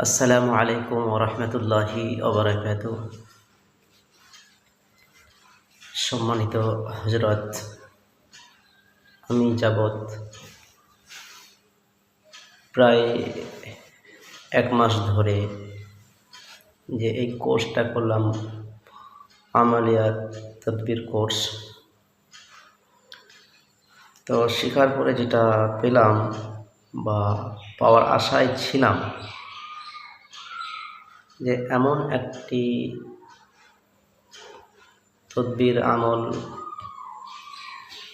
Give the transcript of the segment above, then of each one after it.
আসসালামু আলাইকুম ওরহমতুল্লাহি ওবরাকাতুহ। সম্মানিত হজরত, আমি যাবৎ প্রায় 1 মাস ধরে যে এই কোর্সটা করলাম, আমালিয়াত তদবির কোর্স, তো শেখার পরে যেটা পেলাম বা পাওয়ার আশায় ছিলাম যে এমন একটি তদবির আমল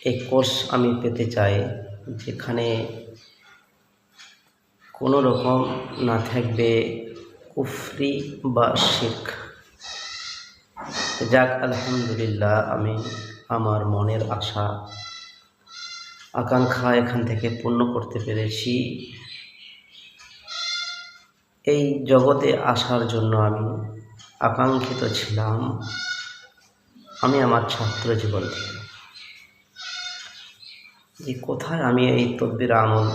এই কোর্স আমি পেতে চাই যেখানে কোনো রকম না থাকবে কুফরি বা শিরক। যাক, আলহামদুলিল্লাহ, আমি আমার মনের আশা আকাঙ্ক্ষা এখান থেকে পূর্ণ করতে পেরেছি। এই জগতে আসার জন্য আমি আকাঙ্ক্ষিত ছিলাম আমি আমার ছাত্র জীবন থেকে, যে কোথায় আমি এই তদবির আমল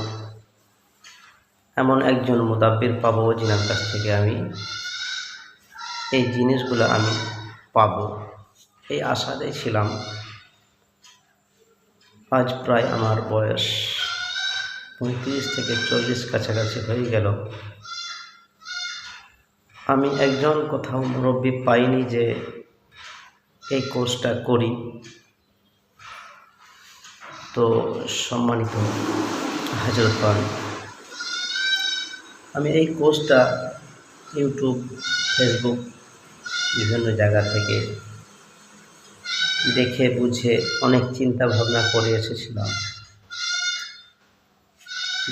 এমন একজন মুদাব্বির পাবো যিনার কাছ থেকে আমি এই জিনিসগুলো আমি পাবো, এই আশাতেই ছিলাম। আজ প্রায় আমার বয়স 35 থেকে 40 কাছাকাছি হয়ে গেল। আমি একজন কোথাও মুরব্বী পাইনি যে এই কোর্সটা করি। তো সম্মানিত হযরতগণ, আমি এই কোর্সটা ইউটিউব, ফেসবুক বিভিন্ন জায়গা থেকে দেখে বুঝে অনেক চিন্তা ভাবনা করে এসেছিলাম।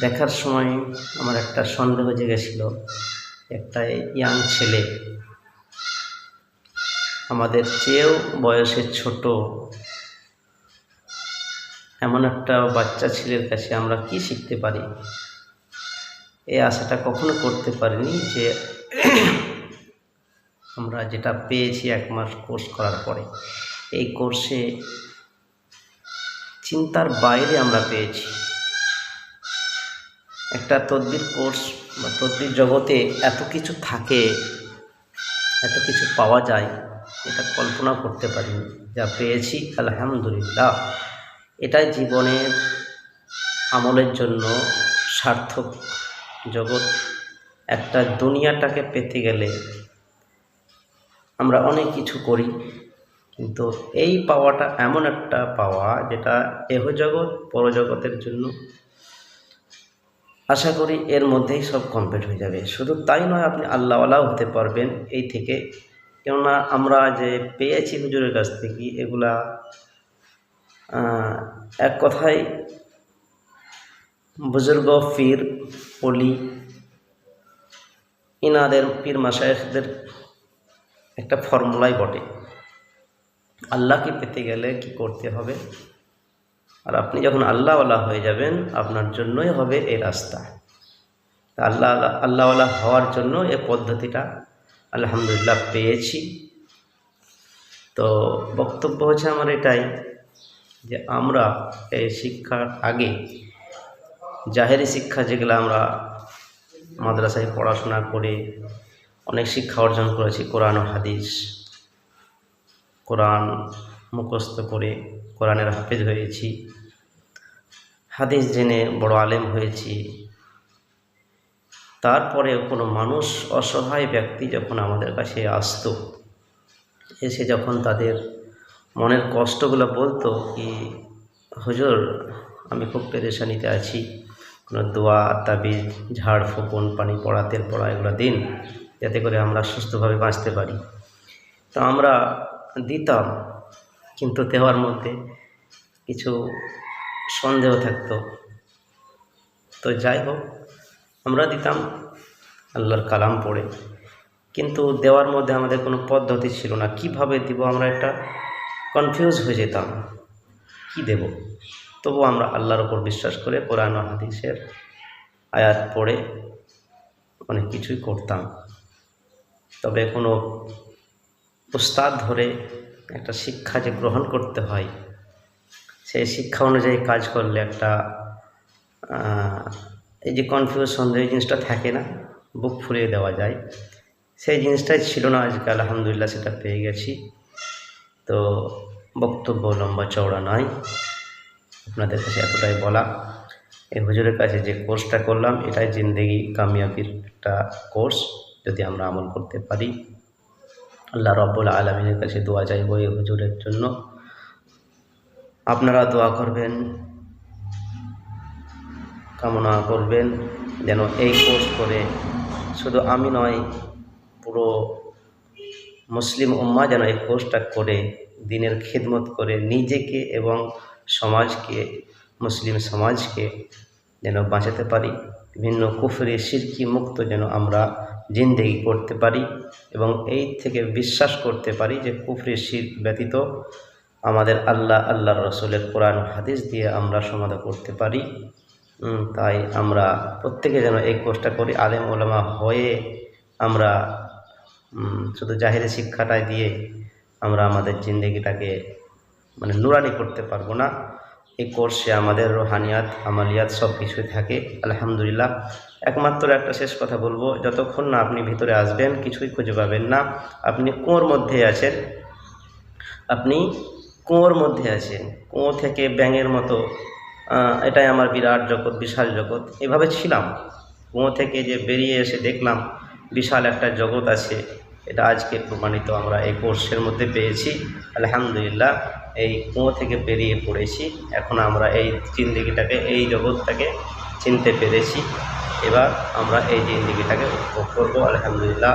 দেখার সময় আমার একটা সন্দেহ জেগেছিল, একটা ইয়াং ছেলে, আমাদের চেয়েও বয়সে ছোট এমন একটা বাচ্চা ছেলের কাছে আমরা কি শিখতে পারি। এই আশাটা কখনো করতে পারিনি যে আমরা যেটা পেয়েছি 1 মাস কোর্স করার পরে, এই কোর্সে চিন্তার বাইরে আমরা পেয়েছি। একটা তদবির কোর্স বা তদবির জগতে এত কিছু থাকে, এত কিছু পাওয়া যায়, এটা কল্পনা করতে পারিনি। যা পেয়েছি আলহামদুলিল্লাহ, এটাই জীবনের আমলের জন্য সার্থক জগৎ। একটা দুনিয়াটাকে পেতে গেলে আমরা অনেক কিছু করি, কিন্তু এই পাওয়াটা এমন একটা পাওয়া যেটা এহ জগৎ পরজগতের জন্য আশা করি এর মধ্যেই সব কমপ্লিট হয়ে যাবে। শুধু তাই নয়, আপনি আল্লাহওয়ালাও হতে পারবেন এই থেকে। কেননা আমরা যে পেয়েছি হুজুরের কাছ থেকে, এগুলা এক কথায় বুজুর্গ, পীর, ওলি, ইনাদের পীর মাশায়েখদের একটা ফর্মুলাই বটে। আল্লাহকে পেতে গেলে কি করতে হবে, আর আপনি যখন আল্লাহওয়ালা হয়ে যাবেন আপনার জন্যই হবে এই রাস্তা। আল্লাহওয়ালা হওয়ার জন্য এই পদ্ধতিটা আলহামদুলিল্লাহ পেয়েছি। তো বক্তব্য হচ্ছে আমার এটাই যে আমরা এই শিক্ষার আগে জাহেরি শিক্ষা, যেগুলো আমরা মাদ্রাসায় পড়াশোনা করে অনেক শিক্ষা অর্জন করেছি, কোরআন ও হাদিস, কোরআন মুখস্থ করে কোরআনের হাফেজ হয়েছি, হাদিস জেনে বড় আলেম হয়েছি। তারপরে কোনো মানুষ, অসহায় ব্যক্তি যখন আমাদের কাছে আসতো, এসে যখন তাদের মনের কষ্টগুলো বলতো কি হুজুর আমি খুব পেরেশানিতে আছি, কোনো দোয়া, তাবিজ, ঝাড় ফুঁকন, পানি পড়া, তেল পড়া এগুলো দিন যাতে করে আমরা সুস্থভাবে বাঁচতে পারি। তো আমরা দিতাম, কিন্তু দেওয়ার মধ্যে কিছু সন্দেহ থাকতো। তো যাই হোক, আমরা দিতাম আল্লাহর কালাম পড়ে, কিন্তু দেওয়ার মধ্যে আমাদের কোনো পদ্ধতি ছিল না। কিভাবে দিব আমরা একটা কনফিউজ হয়ে যেতাম, কি দেব। তবু আমরা আল্লাহর ওপর বিশ্বাস করে কোরআন ও হাদিসের আয়াত পড়ে অনেক কিছুই করতাম। তবে কোনো উস্তাদ ধরে একটা শিক্ষা যে গ্রহণ করতে হয়, সেই শিক্ষা অনুযায়ী কাজ করলে একটা এই যে কনফিউজ সন্দেহ জিনিসটা থাকে না, বুক ফুলিয়ে দেওয়া যায়, সেই জিনিসটাই ছিল না আজকে, আলহামদুলিল্লাহ সেটা পেয়ে গেছি। তো বক্তব্য লম্বা চওড়া নয়, আপনাদের কাছে এতটাই বলা, এই হুজুরের কাছে যে কোর্সটা করলাম এটাই জিন্দেগি কামিয়াবির একটা কোর্স। যদি আমরা আমল করতে পারি, আল্লাহ রাব্বুল আলামিনের কাছে দোয়া চাইব এই হুজুরের জন্য। আপনারা দোয়া করবেন, কামনা করবেন যেন এই কোর্স করে শুধু আমি নয়, পুরো মুসলিম উম্মাহ যেন এই কোর্সটা করে দ্বীনের খিদমত করে নিজেকে এবং সমাজকে, মুসলিম সমাজকে যেন বাঁচাতে পারি, বিভিন্ন কুফরি শিরকি মুক্ত যেন আমরা জিন্দেগি করতে পারি, এবং এই থেকে বিশ্বাস করতে পারি যে কুফরি শিরক ব্যতীত আমাদের আল্লাহর রসুলের কোরআন হাদিস দিয়ে আমরা সমাধান করতে পারি। তাই আমরা প্রত্যেকে যেন এই কোর্সটা করি, আলেম ওলামা হয়ে আমরা শুধু জাহিরি শিক্ষাটাই দিয়ে আমরা আমাদের জিন্দেগিটাকে মানে নুরানি করতে পারবো না। এই কোর্সে আমাদের রুহানিয়াত আমালিয়াত সব কিছুই থাকে, আলহামদুলিল্লাহ। একমাত্র একটা শেষ কথা বলবো, যতক্ষণ না আপনি ভিতরে আসবেন কিছুই খুঁজে পাবেন না। আপনি কুয়োর মধ্যে আছেন, আপনি কুয়োর মধ্যে আছেন, কুয়ো থেকে ব্যাঙের মতো এটাই আমার বিরাট জগৎ, বিশাল জগৎ, এভাবে ছিলাম। কুয়ো থেকে যে বেরিয়ে এসে দেখলাম বিশাল একটা জগৎ আছে, এটা আজকে প্রমাণিত আমরা এই কোর্সের মধ্যে পেয়েছি, আলহামদুলিল্লাহ। এই কুয়ো থেকে বেরিয়ে পড়েছি, এখন আমরা এই জিন্দেগিটাকে, এই জগৎটাকে চিনতে পেরেছি। এবার আমরা এই জিন্দেগিটাকে উপভোগ করবো, আলহামদুলিল্লাহ।